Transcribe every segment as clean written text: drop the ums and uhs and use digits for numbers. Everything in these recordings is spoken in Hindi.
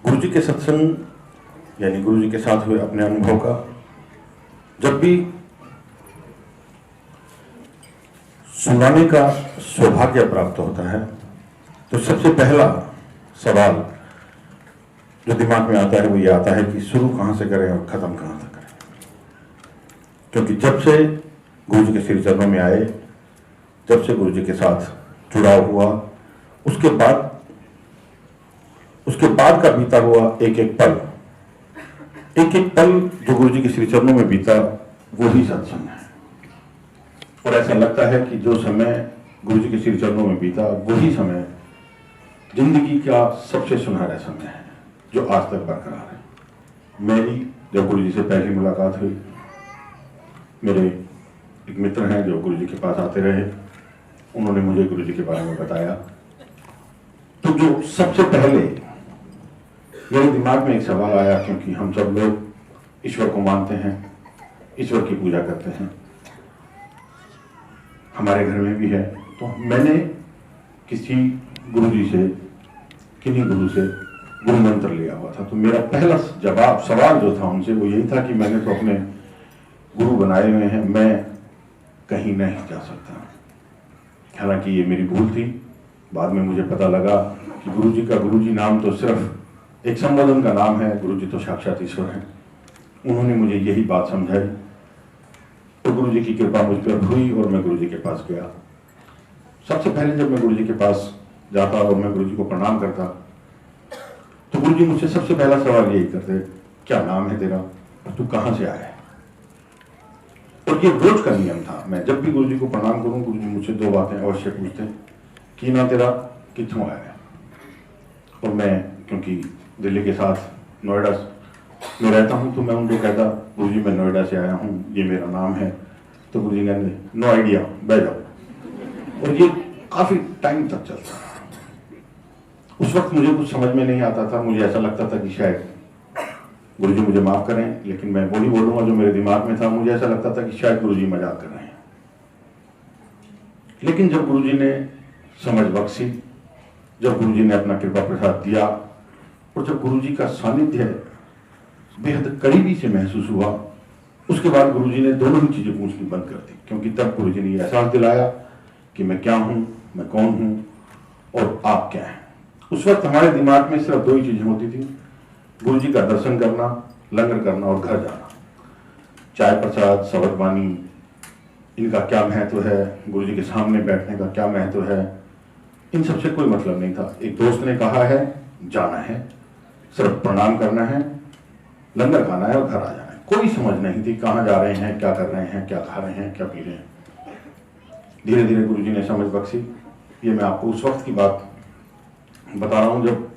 गुरु जी के सत्संग यानी गुरु जी के साथ हुए अपने अनुभव का जब भी सुनाने का सौभाग्य प्राप्त होता है तो सबसे पहला सवाल जो दिमाग में आता है वो ये आता है कि शुरू कहाँ से करें और ख़त्म कहाँ से करें। क्योंकि जब से गुरु जी के श्री चरणों में आए, जब से गुरु जी के साथ जुड़ाव हुआ, उसके बाद का बीता हुआ एक एक पल जो गुरु जी के श्री चरणों में बीता वो ही सत्संग है। और ऐसा लगता है कि जो समय गुरु जी के श्री चरणों में बीता वही समय जिंदगी का सबसे सुनहरा समय है जो आज तक बरकरार है। मेरी जब गुरु जी से पहली मुलाकात हुई, मेरे एक मित्र हैं जो गुरु जी के पास आते रहे, उन्होंने मुझे गुरु जी के बारे में बताया। तो जो सबसे पहले मेरे दिमाग में एक सवाल आया, क्योंकि हम सब लोग ईश्वर को मानते हैं, ईश्वर की पूजा करते हैं, हमारे घर में भी है। तो मैंने किसी गुरु जी से, किन्हीं गुरु से गुरु मंत्र लिया हुआ था। तो मेरा पहला सवाल जो था उनसे वो यही था कि मैंने तो अपने गुरु बनाए हुए हैं, मैं कहीं नहीं जा सकता। हालांकि ये मेरी भूल थी। बाद में मुझे पता लगा कि गुरु जी नाम तो सिर्फ एक संबोधन का नाम है, गुरु जी तो साक्षात ईश्वर हैं। उन्होंने मुझे यही बात समझाई। तो गुरु जी की कृपा मुझ पर हुई और मैं गुरु जी के पास गया। सबसे पहले जब मैं गुरु जी के पास जाता और मैं गुरु जी को प्रणाम करता तो गुरु जी मुझसे सबसे पहला सवाल यही करते, क्या नाम है तेरा और तू कहाँ से आया है। और ये रोज का नियम था। मैं जब भी गुरु जी को प्रणाम करूं, गुरु जी मुझसे दो बातें अवश्य पूछते कि ना तेरा कित्थों आया है। और मैं क्योंकि दिल्ली के साथ नोएडा में रहता हूं तो मैं उनको कहता, गुरु जी मैं नोएडा से आया हूं, ये मेरा नाम है। तो गुरु जी कहते नो आइडिया, बैठ जाओ। और ये काफी टाइम तक चलता। उस वक्त मुझे कुछ समझ में नहीं आता था। मुझे ऐसा लगता था कि शायद गुरु जी मुझे माफ करें, लेकिन मैं वही बोलूंगा जो मेरे दिमाग में था। मुझे ऐसा लगता था कि शायद गुरु जी मजाक कर रहे हैं। लेकिन जब गुरु जी ने समझ बख्शी, जब गुरु जी ने अपना कृपा प्रसाद दिया और जब गुरु जी का सानिध्य बेहद करीबी से महसूस हुआ, उसके बाद गुरु जी ने दोनों ही चीजें पूछनी बंद कर दी। क्योंकि तब गुरु जी ने एहसास दिलाया कि मैं क्या हूं, मैं कौन हूं और आप क्या हैं। उस वक्त हमारे दिमाग में सिर्फ दो ही चीजें होती थी, गुरु जी का दर्शन करना, लंगर करना और घर जाना। चाय प्रसाद, शबद वाणी, इनका क्या महत्व है, गुरु जी के सामने बैठने का क्या महत्व है, इन सबसे कोई मतलब नहीं था। एक दोस्त ने कहा है जाना है, सिर्फ प्रणाम करना है, लंगर खाना है और घर आ जाना है। कोई समझ नहीं थी कहाँ जा रहे हैं, क्या कर रहे हैं, क्या खा रहे हैं, क्या पी रहे हैं। धीरे धीरे गुरु जी ने समझ बख्शी। ये मैं आपको उस वक्त की बात बता रहा हूं जब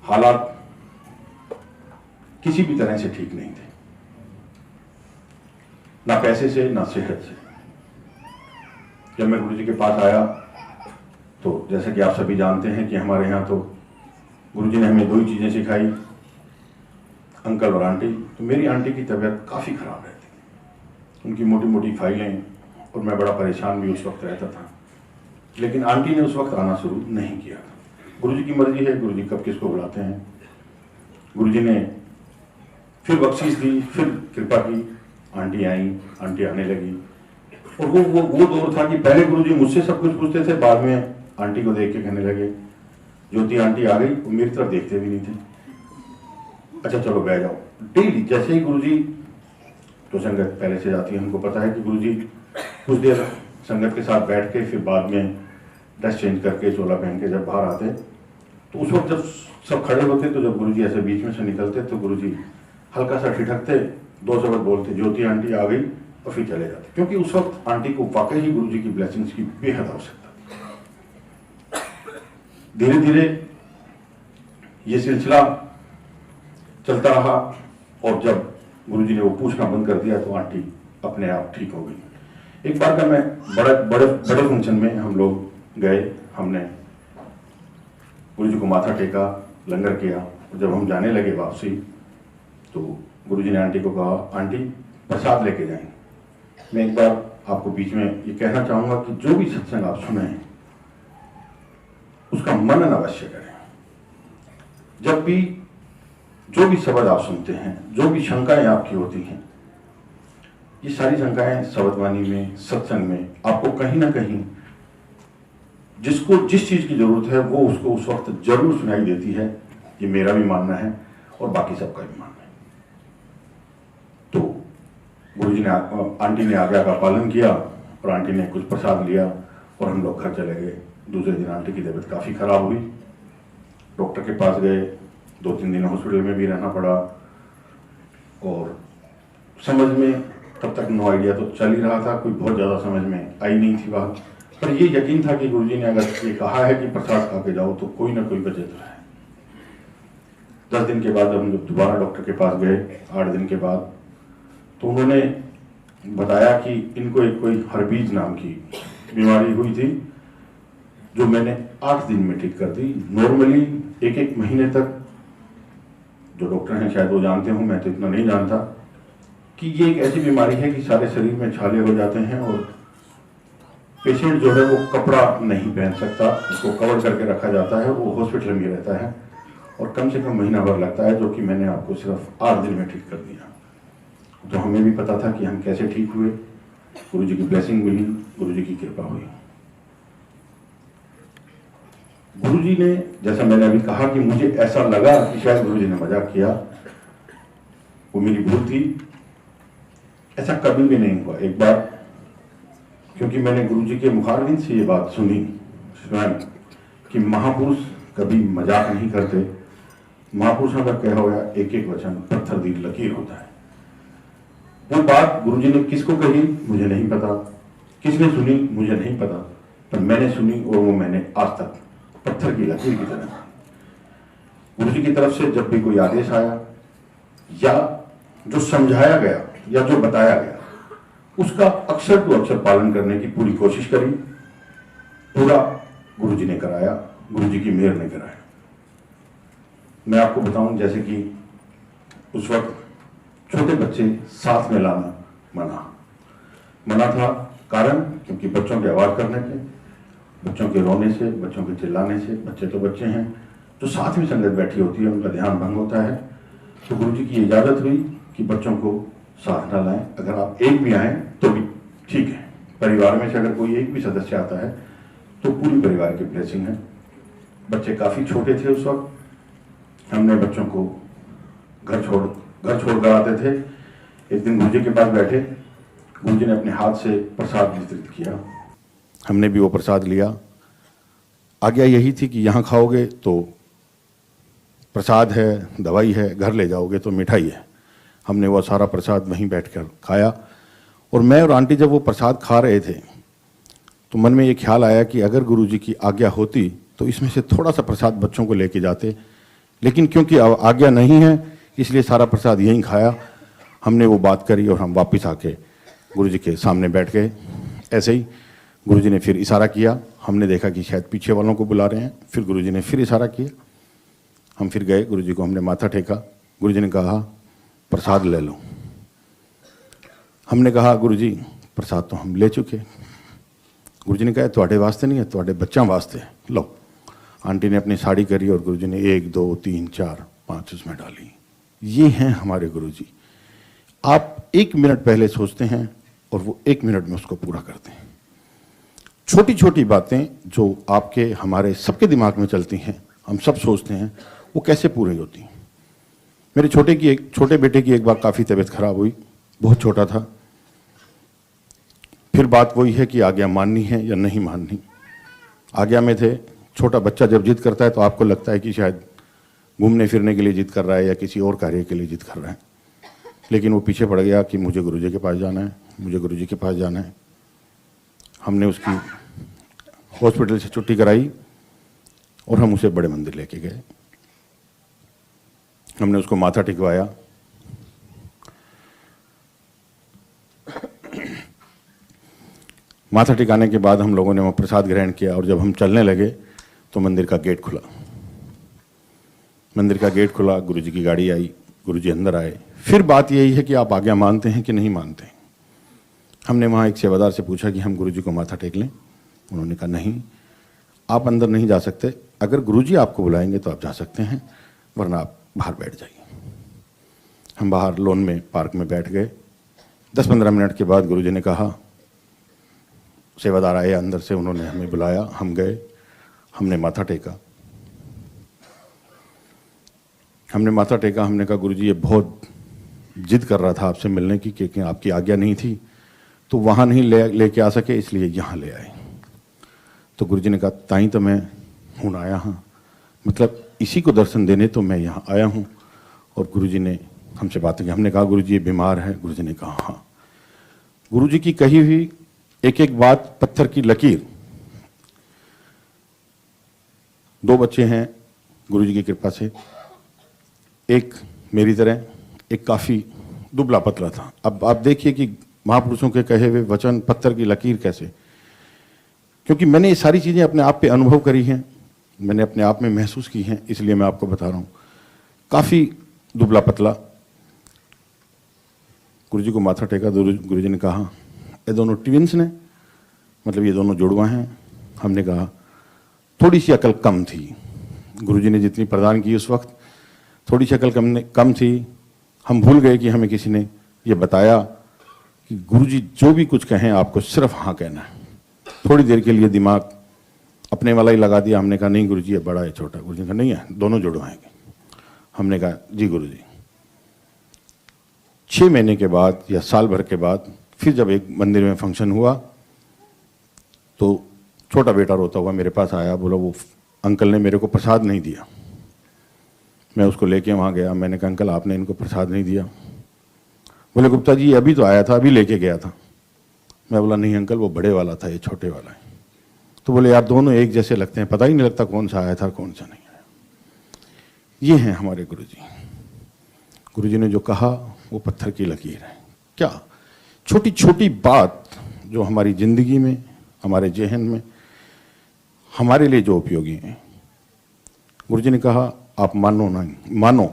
हालात किसी भी तरह से ठीक नहीं थे, ना पैसे से ना सेहत से। जब मैं गुरु जी के पास आया तो जैसे कि आप सभी जानते हैं कि हमारे यहाँ तो गुरु जी ने हमें दो ही चीजें सिखाई, अंकल और आंटी। तो मेरी आंटी की तबीयत काफी खराब रहती थी, उनकी मोटी मोटी फाइलें, और मैं बड़ा परेशान भी उस वक्त रहता था। लेकिन आंटी ने उस वक्त आना शुरू नहीं किया। गुरु जी की मर्जी है, गुरु जी कब किसको बुलाते हैं। गुरु जी ने फिर बख्शीश दी, फिर कृपा की, आंटी आई, आंटी आने लगी। और वो दौर था कि पहले गुरु जी मुझसे सब कुछ पूछते थे, बाद में आंटी को देख के कहने लगे। ज्योति आंटी आ गई, वो मेरी तरफ देखते भी नहीं थे। अच्छा चलो बैठ जाओ। डेली जैसे ही गुरु जी, तो संगत पहले से जाती है, हमको पता है कि गुरु जी कुछ देर संगत के साथ बैठ के फिर बाद में ड्रेस चेंज करके चोला पहन के जब बाहर आते, तो उस वक्त जब सब खड़े होते तो जब गुरु जी ऐसे बीच में से निकलते तो गुरु जी हल्का सा ठिठकते, दो शब्द बोलते, ज्योति आंटी आ गई, और फिर चले जाते। क्योंकि उस वक्त आंटी को वाकई ही गुरु जी की ब्लेसिंग्स की बेहद आवश्यकता थी। धीरे धीरे ये सिलसिला चलता रहा और जब गुरु जी ने वो पूछना बंद कर दिया तो आंटी अपने आप ठीक हो गई। एक बार का मैं बड़े फंक्शन में हम लोग गए, हमने गुरु जी को माथा टेका, लंगर किया। जब हम जाने लगे वापसी तो गुरु जी ने आंटी को कहा, आंटी प्रसाद लेके जाएंगे। मैं एक बार आपको बीच में ये कहना चाहूंगा कि जो भी सत्संग आप सुने उसका मनन अवश्य करें। जब भी जो भी शब्द आप सुनते हैं, जो भी शंकाएं आपकी होती हैं, ये सारी शंकाएं शब्दवाणी में, सत्संग में आपको कहीं ना कहीं जिसको जिस चीज की जरूरत है वो उसको उस वक्त जरूर सुनाई देती है। ये मेरा भी मानना है और बाकी सबका भी मानना है। तो गुरुजी ने, आंटी ने आज्ञा का पालन किया और आंटी ने कुछ प्रसाद लिया और हम लोग घर चले गए। दूसरे दिन आंटी की तबीयत काफ़ी ख़राब हुई, डॉक्टर के पास गए, 2-3 दिन हॉस्पिटल में भी रहना पड़ा और समझ में तब तक नो आइडिया तो चल ही रहा था, कोई बहुत ज़्यादा समझ में आई नहीं थी बात। पर ये यकीन था कि गुरुजी ने अगर ये कहा है कि प्रसाद खा के जाओ तो कोई ना कोई वजह तो है। 10 दिन के बाद हम जब दोबारा डॉक्टर के पास गए, 8 दिन के बाद, तो उन्होंने बताया कि इनको एक कोई हर्बीज नाम की बीमारी हुई थी जो मैंने 8 दिन में ठीक कर दी। नॉर्मली 1-1 महीने तक, जो डॉक्टर हैं शायद वो जानते हो, मैं तो इतना नहीं जानता, कि ये एक ऐसी बीमारी है कि सारे शरीर में छाले हो जाते हैं और पेशेंट जो है वो कपड़ा नहीं पहन सकता, उसको कवर करके रखा जाता है, वो हॉस्पिटल में रहता है और कम से कम महीना भर लगता है, जो कि मैंने आपको सिर्फ 8 दिन में ठीक कर दिया। तो हमें भी पता था कि हम कैसे ठीक हुए, गुरुजी की ब्लेसिंग मिली, गुरुजी की कृपा हुई। गुरुजी ने, जैसा मैंने अभी कहा कि मुझे ऐसा लगा कि शायद गुरुजी ने मजाक किया, वो मेरी भूल थी, ऐसा कभी भी नहीं हुआ। एक बार, क्योंकि मैंने गुरुजी के मुखारबिन से ये बात सुनी स्वयं कि महापुरुष कभी मजाक नहीं करते, महापुरुषों का कहा हुआ एक वचन पत्थर दी लकीर होता है। वो बात गुरुजी ने किसको कही मुझे नहीं पता, किसने सुनी मुझे नहीं पता, पर मैंने सुनी और वो मैंने आज तक पत्थर की लकीर की तरह। गुरुजी की तरफ से जब भी कोई आदेश आया या जो समझाया गया या जो बताया गया, उसका अक्षर टू अक्षर पालन करने की पूरी कोशिश करी। पूरा गुरुजी ने कराया, गुरुजी की मेहर ने कराया। मैं आपको बताऊं, जैसे कि उस वक्त छोटे बच्चे साथ में लाना मना था। कारण, क्योंकि बच्चों के आवाज करने से, बच्चों के रोने से, बच्चों के चिल्लाने से, बच्चे तो बच्चे हैं, जो साथ में संगत बैठी होती है उनका ध्यान भंग होता है। तो गुरुजी की इजाजत हुई कि बच्चों को साथ न लाएं, अगर आप एक भी आए तो भी ठीक है। परिवार में से अगर कोई एक भी सदस्य आता है तो पूरी परिवार की ब्लेसिंग है। बच्चे काफ़ी छोटे थे उस वक्त, हमने बच्चों को घर छोड़ कर आते थे। एक दिन गुरुजी के पास बैठे, गुरुजी ने अपने हाथ से प्रसाद वितरित किया, हमने भी वो प्रसाद लिया। आज्ञा यही थी कि यहाँ खाओगे तो प्रसाद है, दवाई है, घर ले जाओगे तो मिठाई है। हमने वो सारा प्रसाद वहीं बैठकर खाया और मैं और आंटी जब वो प्रसाद खा रहे थे तो मन में ये ख्याल आया कि अगर गुरुजी की आज्ञा होती तो इसमें से थोड़ा सा प्रसाद बच्चों को लेके जाते, लेकिन क्योंकि आज्ञा नहीं है इसलिए सारा प्रसाद यहीं खाया। हमने वो बात करी और हम वापस आके गुरुजी के सामने बैठ गए। ऐसे ही गुरुजी ने फिर इशारा किया, हमने देखा कि शायद पीछे वालों को बुला रहे हैं, फिर गुरुजी ने फिर इशारा किया, हम फिर गए, गुरुजी को हमने माथा टेका। गुरुजी ने कहा प्रसाद ले लो। हमने कहा गुरुजी प्रसाद तो हम ले चुके। गुरुजी ने कहा ਤੁਹਾਡੇ वास्ते नहीं है, ਤੁਹਾਡੇ बच्चों वास्ते लो। आंटी ने अपनी साड़ी करी और गुरुजी ने 1 2 3 4 5 उसमें डाली। ये हैं हमारे गुरुजी। आप 1 मिनट पहले सोचते हैं और वो 1 मिनट में उसको पूरा करते हैं। छोटी छोटी बातें जो आपके हमारे सबके दिमाग में चलती हैं, हम सब सोचते हैं, वो कैसे पूरी होती हैं। मेरे छोटे बेटे की एक बार काफ़ी तबीयत खराब हुई, बहुत छोटा था। फिर बात वही है कि आज्ञा माननी है या नहीं माननी। आज्ञा में थे, छोटा बच्चा जब जिद करता है तो आपको लगता है कि शायद घूमने फिरने के लिए जिद कर रहा है या किसी और कार्य के लिए जिद कर रहा है, लेकिन वो पीछे पड़ गया कि मुझे गुरुजी के पास जाना है, मुझे गुरुजी के पास जाना है। हमने उसकी हॉस्पिटल से छुट्टी कराई और हम उसे बड़े मंदिर लेके गए। हमने उसको माथा टिकवाया। माथा टिकाने के बाद हम लोगों ने वहाँ प्रसाद ग्रहण किया और जब हम चलने लगे तो मंदिर का गेट खुला। मंदिर का गेट खुला, गुरुजी की गाड़ी आई, गुरुजी अंदर आए। फिर बात यही है कि आप आज्ञा मानते हैं कि नहीं मानते हैं। हमने वहाँ एक सेवादार से पूछा कि हम गुरुजी को माथा टेक लें। उन्होंने कहा नहीं, आप अंदर नहीं जा सकते, अगर गुरुजी आपको बुलाएंगे तो आप जा सकते हैं, वरना आप बाहर बैठ जाइए। हम बाहर लॉन में पार्क में बैठ गए। 10-15 मिनट के बाद गुरुजी ने कहा, सेवादार आए अंदर से, उन्होंने हमें बुलाया, हम गए, हमने माथा टेका। हमने कहा गुरुजी ये बहुत जिद कर रहा था आपसे मिलने की, क्योंकि आपकी आज्ञा नहीं थी तो वहाँ नहीं लेके आ सके, इसलिए यहाँ ले आए। तो गुरुजी ने कहा ताई तो मैं हूँ आया हाँ, मतलब इसी को दर्शन देने तो मैं यहाँ आया हूँ। और गुरुजी ने हमसे बातें की। हमने कहा गुरुजी ये बीमार है। गुरुजी ने कहा हाँ। गुरुजी की कही हुई एक एक बात पत्थर की लकीर। 2 बच्चे हैं गुरुजी की कृपा से, एक मेरी तरह, एक काफ़ी दुबला पतला था। अब आप देखिए कि महापुरुषों के कहे हुए वचन पत्थर की लकीर कैसे, क्योंकि मैंने ये सारी चीज़ें अपने आप पे अनुभव करी हैं, मैंने अपने आप में महसूस की हैं, इसलिए मैं आपको बता रहा हूँ। काफ़ी दुबला पतला। गुरुजी को माथा टेका। गुरुजी ने कहा ये दोनों ट्विंस ने, मतलब ये दोनों जुड़वा हैं। हमने कहा थोड़ी सी अकल कम थी, गुरुजी ने जितनी प्रदान की उस वक्त थोड़ी सी अकल कम थी। हम भूल गए कि हमें किसी ने ये बताया कि गुरुजी जो भी कुछ कहें आपको सिर्फ हाँ कहना है। थोड़ी देर के लिए दिमाग अपने वाला ही लगा दिया। हमने कहा नहीं गुरुजी ये बड़ा है छोटा। गुरुजी ने कहा नहीं है, दोनों जुड़वाएंगे। हमने कहा जी गुरुजी। 6 महीने के बाद या साल भर के बाद फिर जब एक मंदिर में फंक्शन हुआ तो छोटा बेटा रोता हुआ मेरे पास आया, बोला वो अंकल ने मेरे को प्रसाद नहीं दिया। मैं उसको लेके वहाँ गया। मैंने कहा अंकल आपने इनको प्रसाद नहीं दिया। बोले गुप्ता जी अभी तो आया था, अभी लेके गया था। मैं बोला नहीं अंकल वो बड़े वाला था, ये छोटे वाला है। तो बोले यार दोनों एक जैसे लगते हैं, पता ही नहीं लगता कौन सा आया था कौन सा नहीं आया। ये हैं हमारे गुरुजी। गुरुजी ने जो कहा वो पत्थर की लकीर है। क्या छोटी छोटी बात जो हमारी जिंदगी में, हमारे जहन में, हमारे लिए जो उपयोगी है। गुरुजी ने कहा आप मानो नहीं, मानो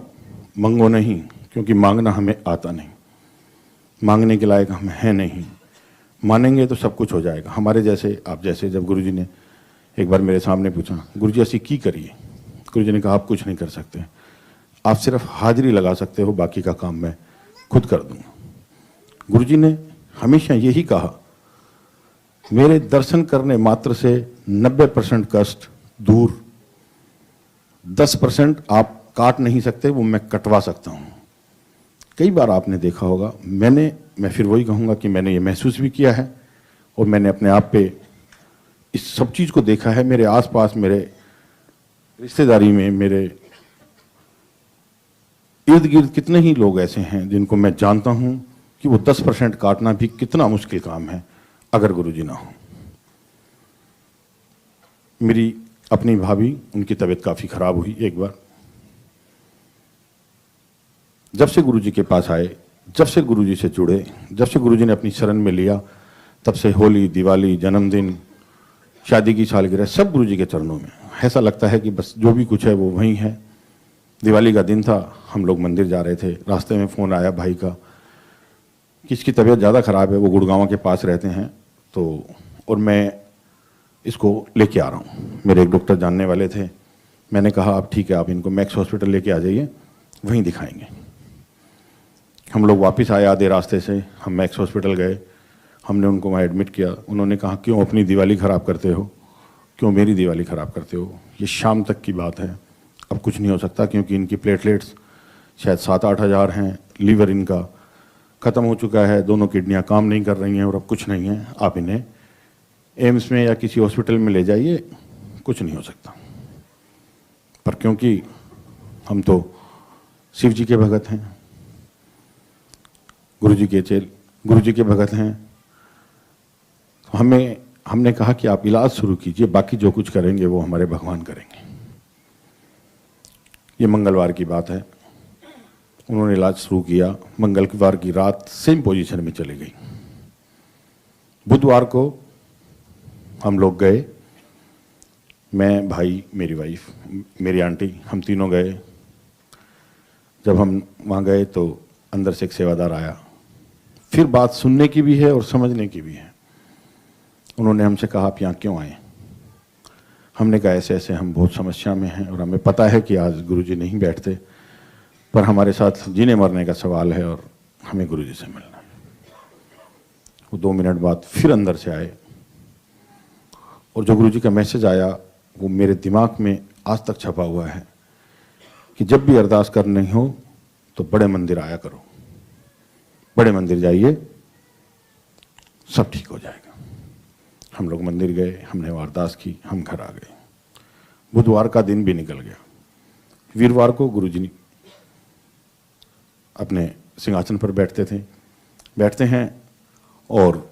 मंगो नहीं, क्योंकि मांगना हमें आता नहीं, मांगने के लायक हम हैं नहीं। मानेंगे तो सब कुछ हो जाएगा। हमारे जैसे आप जैसे, जब गुरुजी ने एक बार मेरे सामने पूछा गुरुजी ऐसी की करिए, गुरुजी ने कहा आप कुछ नहीं कर सकते, आप सिर्फ हाजिरी लगा सकते हो, बाकी का काम मैं खुद कर दूंगा। गुरुजी ने हमेशा यही कहा मेरे दर्शन करने मात्र से 90% कष्ट दूर, 10% आप काट नहीं सकते, वो मैं कटवा सकता हूँ। कई बार आपने देखा होगा, मैं फिर वही कहूँगा कि मैंने ये महसूस भी किया है और मैंने अपने आप पे इस सब चीज़ को देखा है। मेरे आसपास, मेरे रिश्तेदारी में, मेरे इर्द गिर्द कितने ही लोग ऐसे हैं जिनको मैं जानता हूँ कि वो 10% काटना भी कितना मुश्किल काम है अगर गुरुजी ना हो। मेरी अपनी भाभी, उनकी तबीयत काफ़ी ख़राब हुई एक बार। जब से गुरुजी के पास आए, जब से गुरुजी से जुड़े, जब से गुरुजी ने अपनी शरण में लिया, तब से होली, दिवाली, जन्मदिन, शादी की सालगिरह सब गुरुजी के चरणों में। ऐसा लगता है कि बस जो भी कुछ है वो वहीं है। दिवाली का दिन था, हम लोग मंदिर जा रहे थे, रास्ते में फ़ोन आया भाई का कि इसकी तबीयत ज़्यादा ख़राब है, वो गुड़गांव के पास रहते हैं, तो और मैं इसको लेके आ रहा हूँ। मेरे एक डॉक्टर जानने वाले थे। मैंने कहा आप ठीक है, आप इनको मैक्स हॉस्पिटल लेके आ जाइए, वहीं दिखाएंगे। हम लोग वापस आए आधे रास्ते से, हम मैक्स हॉस्पिटल गए, हमने उनको वहाँ एडमिट किया। उन्होंने कहा क्यों अपनी दिवाली ख़राब करते हो, क्यों मेरी दिवाली ख़राब करते हो, ये शाम तक की बात है, अब कुछ नहीं हो सकता, क्योंकि इनकी प्लेटलेट्स शायद 7-8 हज़ार हैं, लीवर इनका ख़त्म हो चुका है, दोनों किडनियाँ काम नहीं कर रही हैं और अब कुछ नहीं है, आप इन्हें एम्स में या किसी हॉस्पिटल में ले जाइए, कुछ नहीं हो सकता। पर क्योंकि हम तो शिव जी के भगत हैं, गुरुजी के भगत हैं, तो हमने कहा कि आप इलाज शुरू कीजिए, बाकी जो कुछ करेंगे वो हमारे भगवान करेंगे। ये मंगलवार की बात है। उन्होंने इलाज शुरू किया। मंगलवार की रात सेम पोजीशन में चली गई। बुधवार को हम लोग गए, मैं, भाई, मेरी वाइफ, मेरी आंटी, हम तीनों गए। जब हम वहाँ गए तो अंदर से एक सेवादार आया। फिर बात सुनने की भी है और समझने की भी है। उन्होंने हमसे कहा आप यहाँ क्यों आए। हमने कहा ऐसे ऐसे हम बहुत समस्या में हैं और हमें पता है कि आज गुरुजी नहीं बैठते, पर हमारे साथ जीने मरने का सवाल है और हमें गुरुजी से मिलना है। वो 2 मिनट बाद फिर अंदर से आए और जो गुरुजी का मैसेज आया वो मेरे दिमाग में आज तक छपा हुआ है कि जब भी अरदास करनी हो तो बड़े मंदिर आया करो, बड़े मंदिर जाइए, सब ठीक हो जाएगा। हम लोग मंदिर गए, हमने वो अरदास की, हम घर आ गए। बुधवार का दिन भी निकल गया। वीरवार को गुरुजी अपने सिंहासन पर बैठते हैं और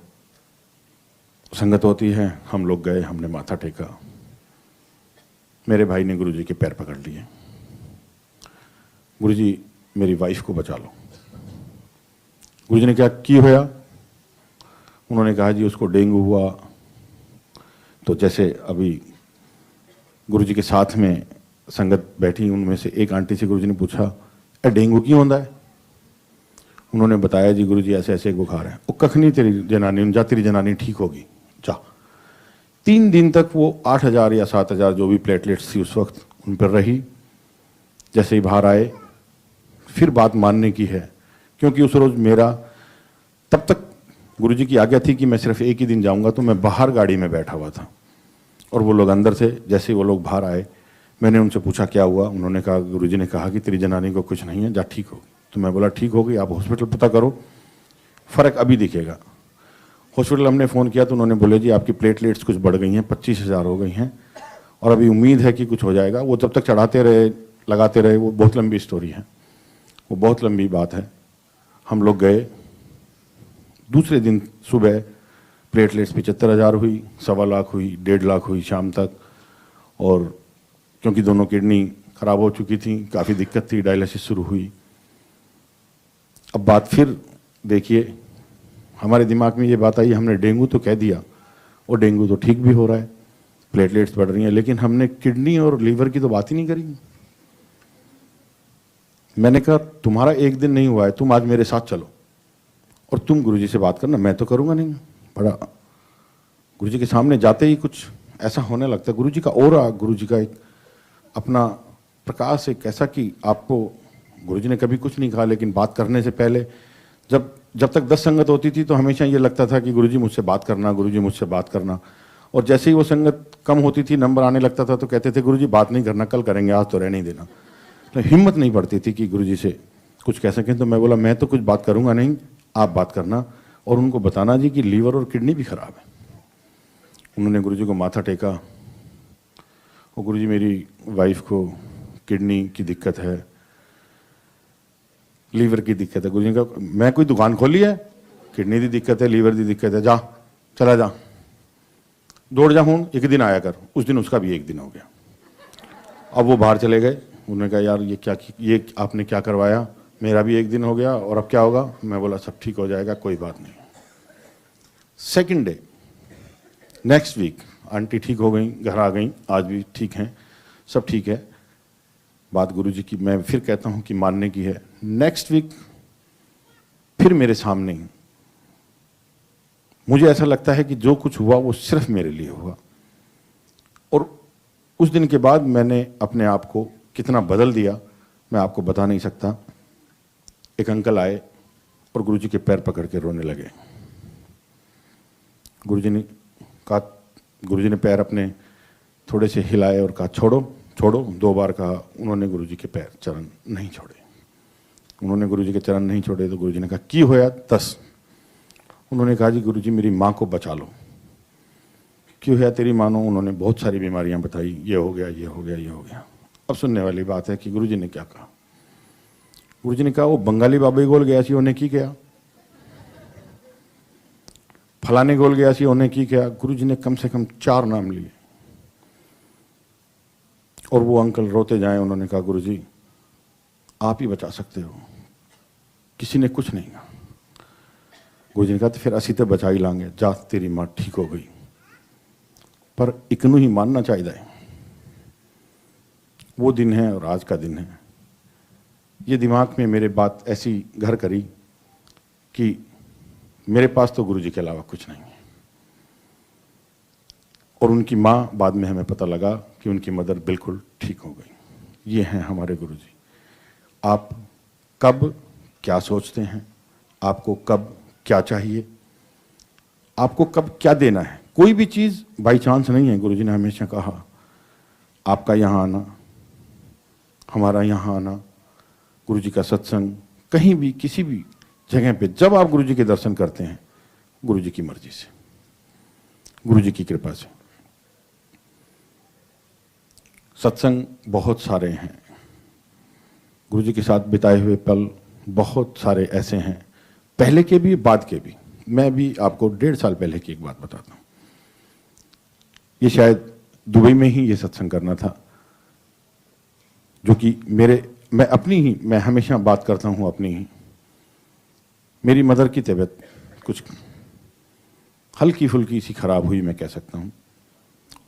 संगत होती है। हम लोग गए, हमने माथा टेका। मेरे भाई ने गुरुजी के पैर पकड़ लिए, गुरुजी मेरी वाइफ को बचा लो। गुरुजी ने क्या की होया? उन्होंने कहा जी उसको डेंगू हुआ। तो जैसे अभी गुरुजी के साथ में संगत बैठी, उनमें से एक आंटी से गुरुजी ने पूछा डेंगू क्यों होता है? उन्होंने बताया जी गुरुजी ऐसे ऐसे एक बुखार है। वो कख नहीं तेरी जनानी, जा तेरी जनानी ठीक होगी जा। 3 दिन तक वो 8,000 या 7,000 जो भी प्लेटलेट्स थी उस वक्त उन पर रही। जैसे ही बाहर आए फिर बात मानने की है, क्योंकि उस रोज मेरा तब तक गुरुजी की आज्ञा थी कि मैं सिर्फ एक ही दिन जाऊंगा, तो मैं बाहर गाड़ी में बैठा हुआ था और वो लोग अंदर से। जैसे ही वो लोग बाहर आए मैंने उनसे पूछा क्या हुआ? उन्होंने कहा गुरुजी ने कहा कि तेरी जनानी को कुछ नहीं है, जा ठीक होगी। तो मैं बोला ठीक हो गई, आप हॉस्पिटल पता करो, फ़र्क अभी दिखेगा। हॉस्पिटल हमने फ़ोन किया तो उन्होंने बोले जी आपकी प्लेटलेट्स कुछ बढ़ गई हैं, 25,000 हो गई हैं और अभी उम्मीद है कि कुछ हो जाएगा। वो तब तक चढ़ाते रहे, लगाते रहे, वो बहुत लंबी स्टोरी है, वो बहुत लंबी बात है। हम लोग गए, दूसरे दिन सुबह प्लेटलेट्स 75,000 हुई, 1.25 लाख हुई, 1.5 लाख हुई शाम तक। और क्योंकि दोनों किडनी खराब हो चुकी थी, काफ़ी दिक्कत थी, डायलिसिस शुरू हुई। अब बात फिर देखिए, हमारे दिमाग में ये बात आई, हमने डेंगू तो कह दिया और डेंगू तो ठीक भी हो रहा है, प्लेटलेट्स बढ़ रही हैं, लेकिन हमने किडनी और लीवर की तो बात ही नहीं करी। मैंने कहा तुम्हारा एक दिन नहीं हुआ है, तुम आज मेरे साथ चलो और तुम गुरुजी से बात करना, मैं तो करूँगा नहीं। बड़ा गुरुजी के सामने जाते ही कुछ ऐसा होने लगता है, गुरुजी का ऑरा, गुरुजी का एक अपना प्रकाश, एक ऐसा कि आपको गुरुजी ने कभी कुछ नहीं कहा, लेकिन बात करने से पहले जब तक 10 संगत होती थी तो हमेशा ये लगता था कि गुरुजी मुझसे बात करना, गुरुजी मुझसे बात करना। और जैसे ही वो संगत कम होती थी, नंबर आने लगता था, तो कहते थे गुरुजी बात नहीं करना, कल करेंगे, आज तो रहने ही देना। तो हिम्मत नहीं पड़ती थी कि गुरुजी से कुछ कह सकें। तो मैं बोला मैं तो कुछ बात करूंगा नहीं, आप बात करना और उनको बताना जी कि लीवर और किडनी भी खराब है। उन्होंने गुरुजी को माथा टेका और गुरुजी मेरी वाइफ को किडनी की दिक्कत है, लीवर की दिक्कत है। गुरुजी ने कहा मैं कोई दुकान खोली है, किडनी की दिक्कत है, लीवर की दिक्कत है, जा चला जा, दौड़ जा, हूँ एक दिन आया कर। उस दिन उसका भी एक दिन हो गया। अब वो बाहर चले गए। उन्होंने कहा यार ये आपने क्या करवाया, मेरा भी एक दिन हो गया और अब क्या होगा? मैं बोला सब ठीक हो जाएगा, कोई बात नहीं। Second day, next week aunty ठीक हो गई, घर आ गई, आज भी ठीक हैं, सब ठीक है। बात गुरुजी की मैं फिर कहता हूं कि मानने की है। नेक्स्ट वीक फिर मेरे सामने ही मुझे ऐसा लगता है कि जो कुछ हुआ वो सिर्फ मेरे लिए हुआ। और उस दिन के बाद मैंने अपने आप को कितना बदल दिया मैं आपको बता नहीं सकता। एक अंकल आए और गुरुजी के पैर पकड़ के रोने लगे। गुरुजी ने पैर अपने थोड़े से हिलाए और कहा छोड़ो छोड़ो, 2 बार कहा। उन्होंने गुरुजी के पैर चरण नहीं छोड़े। उन्होंने गुरुजी के चरण नहीं छोड़े तो गुरुजी ने कहा की होया 10। उन्होंने कहा जी गुरुजी मेरी माँ को बचा लो। क्यों है तेरी मानो? उन्होंने बहुत सारी बीमारियां बताई, ये हो गया, ये हो गया, ये हो गया। अब सुनने वाली बात है कि गुरुजी ने क्या कहा। गुरुजी ने कहा वो बंगाली बाबे गोल गया सी, उन्हें की क्या, फलाने गोल गया सी, उन्हें की क्या। गुरुजी ने कम से कम 4 नाम लिए और वो अंकल रोते जाए। उन्होंने कहा गुरुजी आप ही बचा सकते हो, किसी ने कुछ नहीं कहा। गुरुजी ने कहा तो फिर असी तो बचा ही लांगे, जा तेरी माँ ठीक हो गई। पर इकनू ही मानना चाहिए। वो दिन है और आज का दिन है। ये दिमाग में मेरे बात ऐसी घर करी कि मेरे पास तो गुरुजी के अलावा कुछ नहीं है। और उनकी माँ, बाद में हमें पता लगा कि उनकी मदर बिल्कुल ठीक हो गई। ये हैं हमारे गुरुजी। आप कब क्या सोचते हैं, आपको कब क्या चाहिए, आपको कब क्या देना है। कोई भी चीज़ बाई चांस नहीं है। गुरुजी ने हमेशा कहा, आपका यहाँ आना, हमारा यहाँ आना, गुरुजी का सत्संग, कहीं भी किसी भी जगह पे जब आप गुरुजी के दर्शन करते हैं, गुरुजी की मर्जी से, गुरुजी की कृपा से। सत्संग बहुत सारे हैं, गुरुजी के साथ बिताए हुए पल बहुत सारे ऐसे हैं, पहले के भी बाद के भी। मैं भी आपको 1.5 साल पहले की एक बात बताता हूँ। ये शायद दुबई में ही ये सत्संग करना था, जो कि मैं हमेशा बात करता हूँ अपनी ही। मेरी मदर की तबीयत कुछ हल्की फुल्की सी खराब हुई, मैं कह सकता हूँ।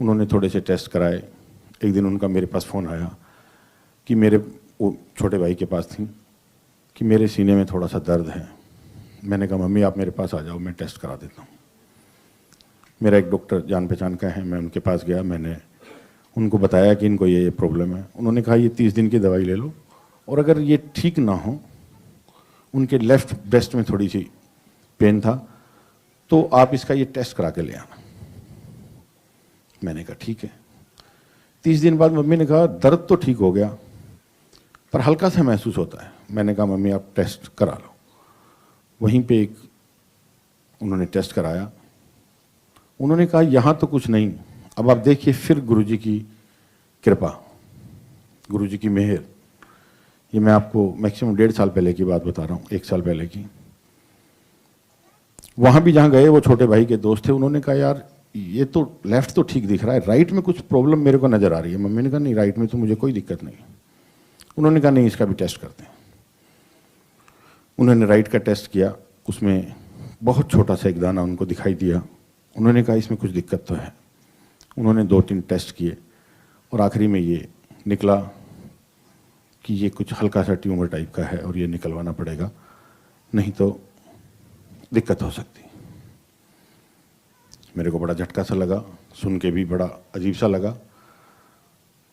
उन्होंने थोड़े से टेस्ट कराए। एक दिन उनका मेरे पास फ़ोन आया कि वो छोटे भाई के पास थी, कि मेरे सीने में थोड़ा सा दर्द है। मैंने कहा मम्मी आप मेरे पास आ जाओ, मैं टेस्ट करा देता हूँ। मेरा एक डॉक्टर जान पहचान का है, मैं उनके पास गया। मैंने उनको बताया कि इनको ये प्रॉब्लम है। उन्होंने कहा ये 30 दिन की दवाई ले लो, और अगर ये ठीक ना हो, उनके लेफ्ट ब्रेस्ट में थोड़ी सी पेन था, तो आप इसका ये टेस्ट करा के ले आना। मैंने कहा ठीक है। 30 दिन बाद मम्मी ने कहा दर्द तो ठीक हो गया, पर हल्का सा महसूस होता है। मैंने कहा मम्मी आप टेस्ट करा लो। वहीं पे उन्होंने टेस्ट कराया। उन्होंने कहा यहाँ तो कुछ नहीं, अब आप देखिए फिर गुरुजी की कृपा, गुरुजी की मेहर। ये मैं आपको मैक्सिमम 1.5 साल पहले की बात बता रहा हूँ, 1 साल पहले की। वहाँ भी जहाँ गए वो छोटे भाई के दोस्त थे, उन्होंने कहा यार ये तो लेफ्ट तो ठीक दिख रहा है, राइट में कुछ प्रॉब्लम मेरे को नज़र आ रही है। मम्मी ने कहा नहीं राइट में तो मुझे कोई दिक्कत नहीं। उन्होंने कहा नहीं इसका भी टेस्ट करते हैं। उन्होंने राइट का टेस्ट किया, उसमें बहुत छोटा सा एक दाना उनको दिखाई दिया। उन्होंने कहा इसमें कुछ दिक्कत तो है। उन्होंने 2-3 टेस्ट किए और आखिरी में ये निकला कि ये कुछ हल्का सा ट्यूमर टाइप का है और ये निकलवाना पड़ेगा, नहीं तो दिक्कत हो सकती। मेरे को बड़ा झटका सा लगा, सुन के भी बड़ा अजीब सा लगा,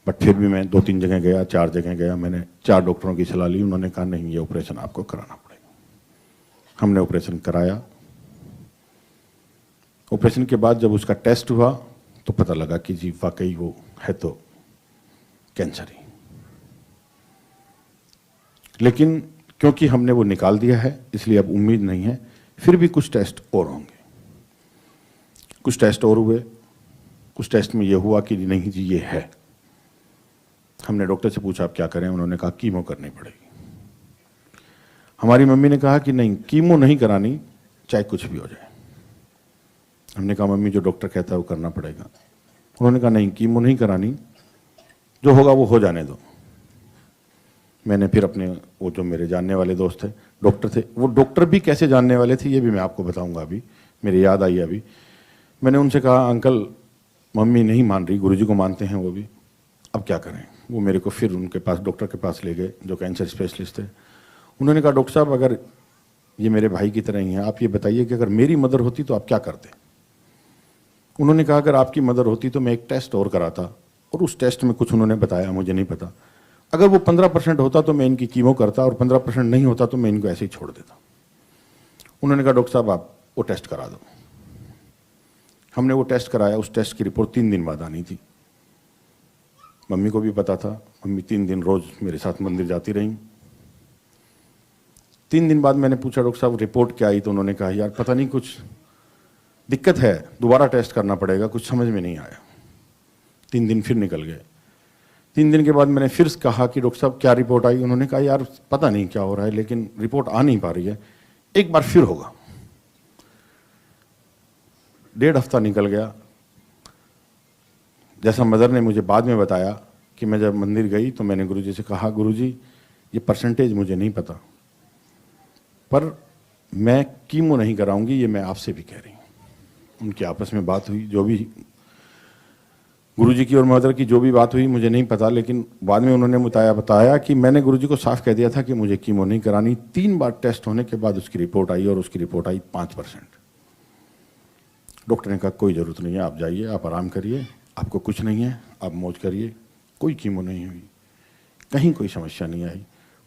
बट फिर भी मैं 2-3 जगह गया, 4 जगह गया। मैंने 4 डॉक्टरों की सलाह ली। उन्होंने कहा नहीं ये ऑपरेशन आपको कराना पड़ेगा। हमने ऑपरेशन कराया। ऑपरेशन के बाद जब उसका टेस्ट हुआ तो पता लगा कि जी वाकई वो है तो कैंसर ही। लेकिन क्योंकि हमने वो निकाल दिया है इसलिए अब उम्मीद नहीं है, फिर भी कुछ टेस्ट और होंगे। कुछ टेस्ट और हुए, कुछ टेस्ट में ये हुआ कि नहीं जी ये है। हमने डॉक्टर से पूछा आप क्या करें, उन्होंने कहा कीमो करनी पड़ेगी। हमारी मम्मी ने कहा कि नहीं कीमो नहीं करानी, चाहे कुछ भी हो जाए। हमने कहा मम्मी जो डॉक्टर कहता है वो करना पड़ेगा। उन्होंने कहा नहीं कीमो नहीं करानी, जो होगा वो हो जाने दो। मैंने फिर अपने वो जो मेरे जानने वाले दोस्त थे, डॉक्टर थे, वो डॉक्टर भी कैसे जानने वाले थे ये भी मैं आपको बताऊंगा। अभी मेरे याद आई अभी। मैंने उनसे कहा अंकल मम्मी नहीं मान रही, गुरुजी को मानते हैं वो भी, अब क्या करें। वो मेरे को फिर उनके पास डॉक्टर के पास ले गए जो कैंसर स्पेशलिस्ट थे। उन्होंने कहा डॉक्टर साहब अगर ये मेरे भाई की तरह ही हैं, आप ये बताइए कि अगर मेरी मदर होती तो आप क्या करते। उन्होंने कहा अगर आपकी मदर होती तो मैं एक टेस्ट और कराता, और उस टेस्ट में कुछ उन्होंने बताया, मुझे नहीं पता। अगर वो 15% होता तो मैं इनकी कीमो करता, और 15% नहीं होता तो मैं इनको ऐसे ही छोड़ देता। उन्होंने कहा डॉक्टर साहब आप वो टेस्ट करा दो। हमने वो टेस्ट कराया। उस टेस्ट की रिपोर्ट 3 दिन बाद आनी थी। मम्मी को भी पता था। मम्मी 3 दिन रोज मेरे साथ मंदिर जाती रही। 3 दिन बाद मैंने पूछा डॉक्टर साहब रिपोर्ट क्या आई, तो उन्होंने कहा यार पता नहीं कुछ दिक्कत है, दोबारा टेस्ट करना पड़ेगा, कुछ समझ में नहीं आया। 3 दिन फिर निकल गए। 3 दिन के बाद मैंने फिर कहा कि डॉक्टर साहब क्या रिपोर्ट आई। उन्होंने कहा यार पता नहीं क्या हो रहा है, लेकिन रिपोर्ट आ नहीं पा रही है, एक बार फिर होगा। 1.5 हफ्ता निकल गया। जैसा मदर ने मुझे बाद में बताया कि मैं जब मंदिर गई तो मैंने गुरुजी से कहा गुरुजी ये परसेंटेज मुझे नहीं पता, पर मैं कीमो नहीं कराऊंगी, ये मैं आपसे भी कह रही हूँ। उनकी आपस में बात हुई, जो भी गुरुजी की और मदर की जो भी बात हुई मुझे नहीं पता, लेकिन बाद में उन्होंने बताया कि मैंने गुरुजी को साफ कह दिया था कि मुझे कीमो नहीं करानी। 3 बार टेस्ट होने के बाद उसकी रिपोर्ट आई, और उसकी रिपोर्ट आई 5%। डॉक्टर ने कहा कोई ज़रूरत नहीं है, आप जाइए, आप आराम करिए, आपको कुछ नहीं है, आप मौज करिए, कोई कीमो नहीं हुई, कहीं कोई समस्या नहीं आई,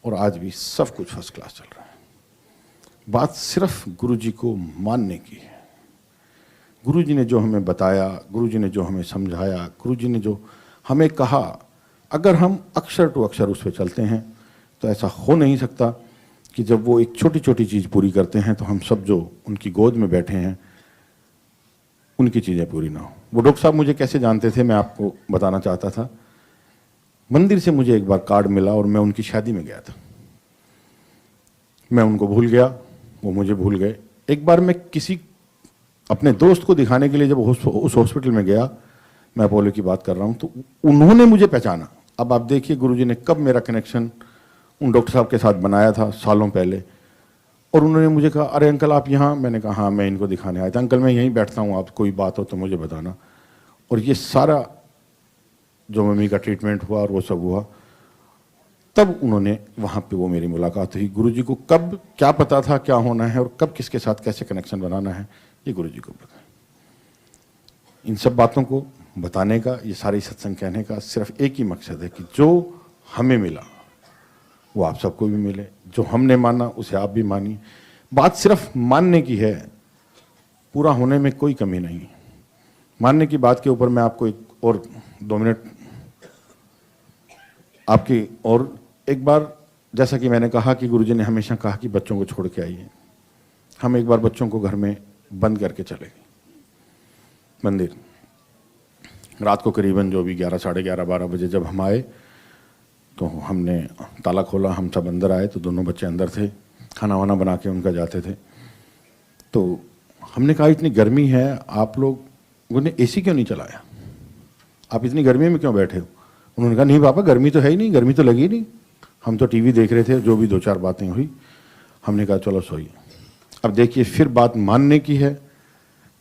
और आज भी सब कुछ फर्स्ट क्लास चल रहा है। बात सिर्फ गुरुजी को मानने की है। गुरुजी ने जो हमें बताया, गुरुजी ने जो हमें समझाया, गुरुजी ने जो हमें कहा, अगर हम अक्षर टू अक्षर उस पर चलते हैं तो ऐसा हो नहीं सकता कि जब वो एक छोटी छोटी चीज़ पूरी करते हैं तो हम सब जो उनकी गोद में बैठे हैं उनकी चीज़ें पूरी ना हो। वो डॉक्टर साहब मुझे कैसे जानते थे मैं आपको बताना चाहता था। मंदिर से मुझे एक बार कार्ड मिला और मैं उनकी शादी में गया था। मैं उनको भूल गया, वो मुझे भूल गए। एक बार मैं किसी अपने दोस्त को दिखाने के लिए जब उस हॉस्पिटल में गया, मैं अपोलो की बात कर रहा हूँ, तो उन्होंने मुझे पहचाना। अब आप देखिए गुरुजी ने कब मेरा कनेक्शन उन डॉक्टर साहब के साथ बनाया था, सालों पहले। और उन्होंने मुझे कहा, अरे अंकल आप यहाँ? मैंने कहा हाँ, मैं इनको दिखाने आया था। अंकल मैं यहीं बैठता हूँ, आप कोई बात हो तो मुझे बताना। और ये सारा जो मम्मी का ट्रीटमेंट हुआ और वो सब हुआ, तब उन्होंने वहाँ पे वो मेरी मुलाकात हुई। गुरुजी को कब क्या पता था क्या होना है और कब किसके साथ कैसे कनेक्शन बनाना है, ये गुरुजी को पता है। इन सब बातों को बताने का, ये सारी सत्संग कहने का सिर्फ एक ही मकसद है कि जो हमें मिला वो आप सबको भी मिले, जो हमने माना उसे आप भी मानिए। बात सिर्फ मानने की है, पूरा होने में कोई कमी नहीं। मानने की बात के ऊपर मैं आपको एक और 2 मिनट आपकी और एक बार, जैसा कि मैंने कहा कि गुरुजी ने हमेशा कहा कि बच्चों को छोड़ के आइए। हम एक बार बच्चों को घर में बंद करके चले गए मंदिर। रात को करीबन जो भी 11, साढ़े 11, 12 बजे जब हम आए तो हमने ताला खोला, हम सब अंदर आए तो दोनों बच्चे अंदर थे, खाना वाना बना के उनका जाते थे। तो हमने कहा इतनी गर्मी है, आप लोगों ने एसी क्यों नहीं चलाया? आप इतनी गर्मी में क्यों बैठे हो? उन्होंने कहा नहीं पापा, गर्मी तो है ही नहीं, गर्मी तो लगी नहीं, हम तो टीवी देख रहे थे। जो भी 2-4 बातें हुई, हमने कहा चलो सोइए। अब देखिए फिर बात मानने की है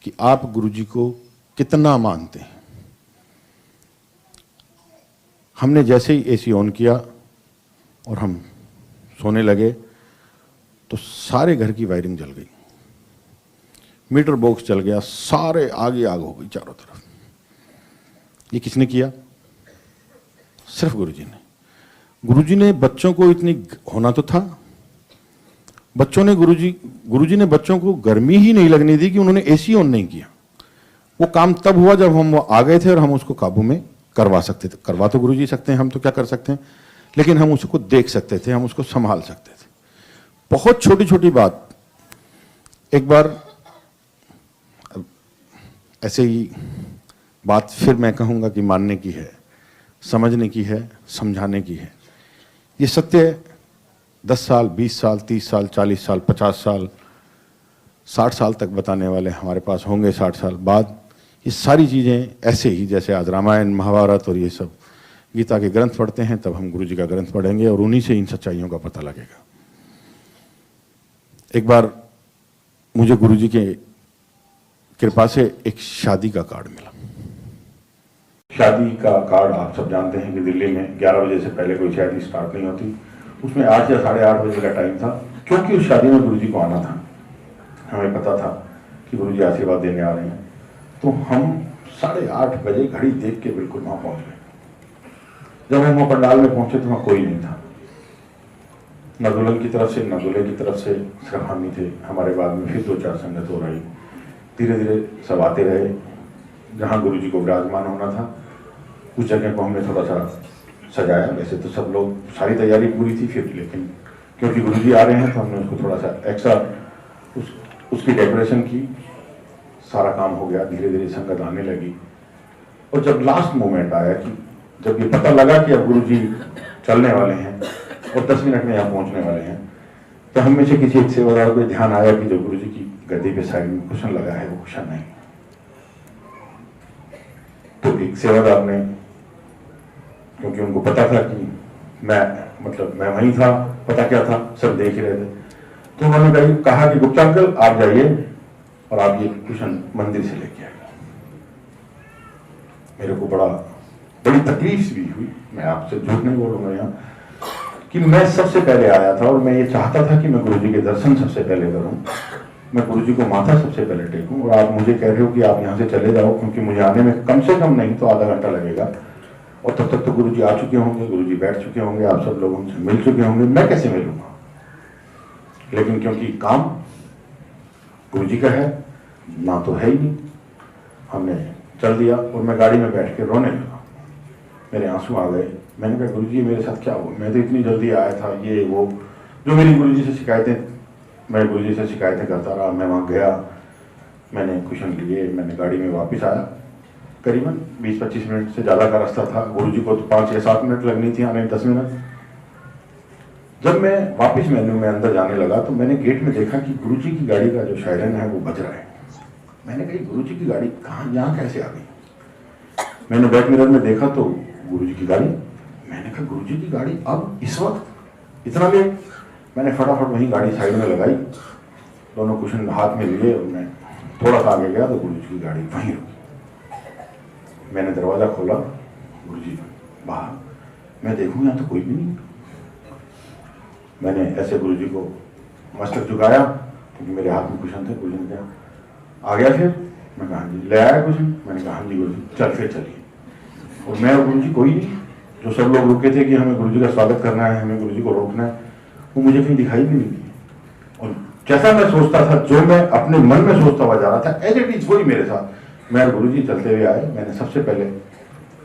कि आप गुरुजी को कितना मानते हैं। हमने जैसे ही एसी ऑन किया और हम सोने लगे तो सारे घर की वायरिंग जल गई, मीटर बॉक्स जल गया, सारे आगे आग हो गई चारों तरफ। ये किसने किया? सिर्फ गुरुजी ने। गुरुजी ने बच्चों को इतनी होना तो था, गुरुजी ने बच्चों को गर्मी ही नहीं लगने दी कि उन्होंने एसी ऑन नहीं किया। वो काम तब हुआ जब हम आ गए थे और हम उसको काबू में करवा सकते थे। करवा तो गुरुजी सकते हैं, हम तो क्या कर सकते हैं, लेकिन हम उसको देख सकते थे, हम उसको संभाल सकते थे। बहुत छोटी छोटी बात। एक बार ऐसे ही बात फिर मैं कहूँगा कि मानने की है, समझने की है, समझाने की है। ये सत्य 10 साल, 20 साल, 30 साल, 40 साल, 50 साल, 60 साल तक बताने वाले हमारे पास होंगे। 60 साल बाद ये सारी चीज़ें ऐसे ही, जैसे आज रामायण, महाभारत और ये सब गीता के ग्रंथ पढ़ते हैं, तब हम गुरुजी का ग्रंथ पढ़ेंगे और उन्हीं से इन सच्चाइयों का पता लगेगा। एक बार मुझे गुरुजी के कृपा से एक शादी का कार्ड मिला। शादी का कार्ड आप सब जानते हैं कि दिल्ली में 11 बजे से पहले कोई शादी स्टार्ट नहीं होती। उसमें 8 या साढ़े 8 बजे का टाइम था, क्योंकि उस शादी में गुरुजी को आना था। हमें पता था कि गुरुजी आशीर्वाद देने आ रहे हैं, तो हम 8:30 बजे घड़ी देख के बिल्कुल वहां पहुंच गए। जब हम वहां पंडाल में पहुंचे तो वहां कोई नहीं था, न दुल्हन की तरफ से न दूल्हे की तरफ से, सिर्फ हम ही थे। हमारे बाद में फिर 2-4 संगत हो रही। धीरे धीरे सब आते रहे। जहाँ गुरुजी को विराजमान होना था उस जगह को हमने थोड़ा सा सजाया। वैसे तो सब लोग, सारी तैयारी पूरी थी फिर, लेकिन क्योंकि गुरुजी आ रहे हैं तो हमने उसको थोड़ा सा एक्स्ट्रा उसकी डेकोरेशन की। सारा काम हो गया, धीरे धीरे संगत आने लगी। और जब लास्ट मोमेंट आया कि जब ये पता लगा कि अब गुरुजी चलने वाले हैं और 10 मिनट में यहाँ पहुंचने वाले हैं, तो हम में से किसी एक सेवादार को ध्यान आया कि जो गुरुजी की गद्दी पे साइड में कुशन लगा है वो कुशन नहीं। तो एक सेवादार ने, क्योंकि उनको पता था कि मैं वहीं था, पता क्या था, सब देख ही रहे थे, तो उन्होंने कहा कि गुप्ता अंकल आप जाइए और आप ये कुशन मंदिर से लेके आए। मेरे को बड़ी तकलीफ भी हुई, मैं आपसे झूठ नहीं बोलूंगा यहाँ, कि मैं सबसे पहले आया था और मैं ये चाहता था कि मैं गुरुजी के दर्शन सबसे पहले करूं, मैं गुरुजी को माथा सबसे पहले टेकूं, और आप मुझे कह रहे हो कि आप यहाँ से चले जाओ, क्योंकि मुझे आने में कम से कम नहीं तो आधा घंटा लगेगा और तब तक तो गुरु जी आ चुके होंगे, गुरु जी बैठ चुके होंगे, आप सब लोग उनसे मिल चुके होंगे, मैं कैसे मिलूंगा। लेकिन क्योंकि काम गुरु जी का है, ना तो है ही नहीं, हमने चल दिया और मैं गाड़ी में बैठ के रोने लगा। मेरे आंसू आ गए। मैंने कहा गुरु जी मेरे साथ क्या हुआ, मैं तो इतनी जल्दी आया था, ये वो जो मेरी गुरु जी से शिकायतें, मैं गुरु जी से शिकायतें करता रहा। मैं वहाँ गया, मैंने कुशन लिए, मैंने गाड़ी में वापस आया। करीबन 20-25 मिनट से ज़्यादा का रास्ता था, गुरु जी को तो 5 या 7 मिनट लगनी थी आने, 10 मिनट। जब मैं वापस मेन्यू में अंदर जाने लगा तो मैंने गेट में देखा कि गुरु जी की गाड़ी का जो सायरन है वो बज रहा है। मैंने कही गुरु जी की गाड़ी कहाँ, यहाँ कैसे आ गई। मैंने बैक मिरर में देखा तो गुरु जी की गाड़ी। मैंने कहा गुरु जी की गाड़ी अब इस वक्त इतना लेट। मैंने फटाफट वहीं गाड़ी साइड में लगाई, दोनों कुशन हाथ में लिए और मैं थोड़ा सा आगे गया तो गुरु जी की गाड़ी वहीं रुकी। मैंने दरवाज़ा खोला, गुरु जी बाहर, मैं देखूँ यहाँ तो कोई भी नहीं। मैंने ऐसे गुरु जी को मस्तक झुकाया क्योंकि मेरे हाथ में कुशन थे। गुरु जी ने कहा आ गया फिर, मैं कहा हाँ जी। ले आया कुशन, मैंने कहा हाँ जी गुरु जी, चल फिर चलिए। और मैं और गुरु जी कोई नहीं, जो सब लोग रुके थे कि हमें गुरु जी का स्वागत करना है, हमें गुरु जी को रोकना है, वो मुझे कहीं दिखाई भी नहीं दी। और जैसा मैं सोचता था, जो मैं अपने मन में सोचता हुआ जा रहा था, एज इट इज वही मेरे साथ। मैं गुरु जी चलते हुए आए, मैंने सबसे पहले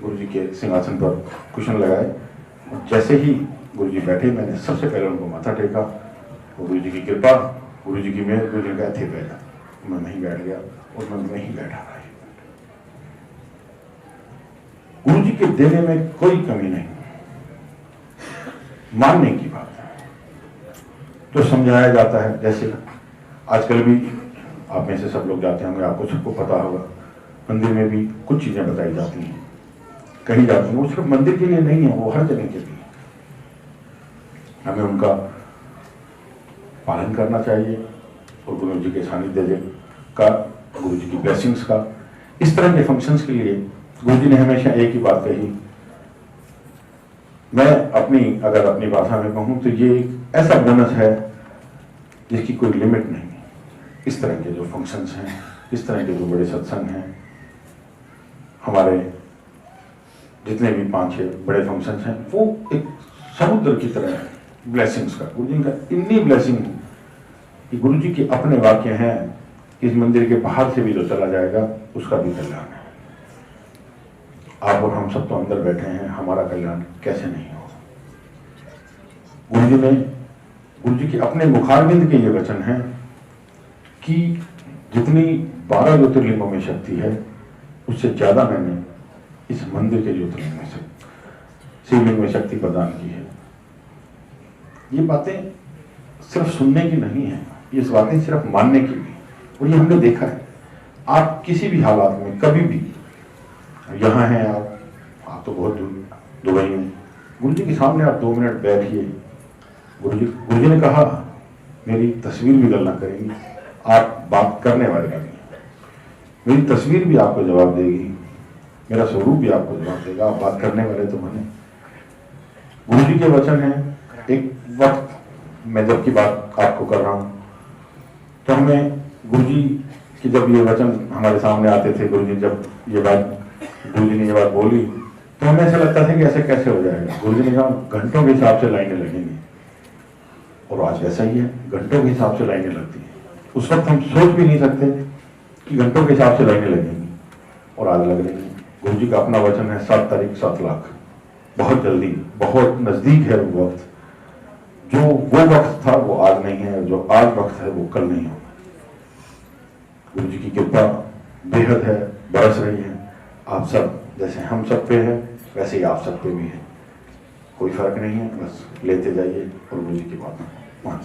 गुरु जी के सिंहासन पर कुशन लगाए और जैसे ही गुरु जी बैठे मैंने सबसे पहले उनको माथा टेका। और गुरु जी की कृपा, गुरु जी की मेहर, गुरु जी कहते बैठा, मैं वहीं बैठ गया और मैं वहीं बैठा रहा। गुरु जी के देने में कोई कमी नहीं, मानने की बात है। जो समझाया जाता है, जैसे आजकल भी आप में से सब लोग जाते होंगे, आपको सबको पता होगा, मंदिर में भी कुछ चीजें बताई जाती हैं, कही जाती हैं, वो सिर्फ मंदिर के लिए नहीं है, वो हर जगह के लिए। हमें उनका पालन करना चाहिए और गुरु जी के सानिध्य का, गुरु जी की ब्लेसिंग्स का, इस तरह के फंक्शंस के लिए गुरु जी ने हमेशा एक ही बात कही। मैं अगर अपनी भाषा में कहूं तो ये एक ऐसा बोनस है जिसकी कोई लिमिट नहीं है। इस तरह के जो फंक्शंस हैं, इस तरह के जो बड़े सत्संग हैं, हमारे जितने भी 5-6 बड़े फंक्शंस हैं, वो एक समुद्र की तरह है ब्लेसिंग्स का। गुरु जी का इतनी ब्लेसिंग है कि गुरु जी के अपने वाक्य हैं, इस मंदिर के बाहर से भी जो चला जाएगा उसका भी कल्याण है। आप और हम सब तो अंदर बैठे हैं, हमारा कल्याण कैसे नहीं हो। गुरु जी के अपने मुखारविंद के ये वचन हैं कि जितनी 12 ज्योतिर्लिंगों में शक्ति है, उससे ज्यादा मैंने इस मंदिर के ज्योतिर्लिंग में से शिवलिंग में शक्ति प्रदान की है। ये बातें सिर्फ सुनने की नहीं है, ये बातें सिर्फ मानने की भी। और ये हमने देखा है, आप किसी भी हालात में कभी भी, यहाँ हैं आप तो बहुत दूर दुबई में, गुरु जी के सामने आप 2 मिनट बैठिए। गुरु जी ने कहा मेरी तस्वीर भी गलना करेगी, आप बात करने वाले नहीं, मेरी तस्वीर भी आपको जवाब देगी, मेरा स्वरूप भी आपको जवाब देगा, आप बात करने वाले तो बने। गुरु जी के वचन है। एक वक्त मैं जब की बात आपको कर रहा हूँ तो हमें गुरु जी की जब ये वचन हमारे सामने आते थे, गुरु जी ने ये बात बोली तो हमें ऐसा लगता था कि ऐसे कैसे हो जाएगा। गुरु जी ने कहा घंटों के हिसाब से लाइनें लगेंगी, और आज वैसा ही है, घंटों के हिसाब से लाइनें लगती हैं। उस वक्त हम सोच भी नहीं सकते कि घंटों के हिसाब से लाइनें लगेंगी, और आज लग रही हैं। गुरु जी का अपना वचन है 7 तारीख 7 लाख, बहुत जल्दी, बहुत नजदीक है वो वक्त। जो वो वक्त था वो आज नहीं है, जो आज वक्त है वो कल नहीं होगा। गुरु जी की कृपा बेहद है, बरस रही है। आप सब जैसे हम सब पे है वैसे ही आप सब पे भी है, कोई फर्क नहीं है। बस लेते जाइए और गुरु जी की बात मान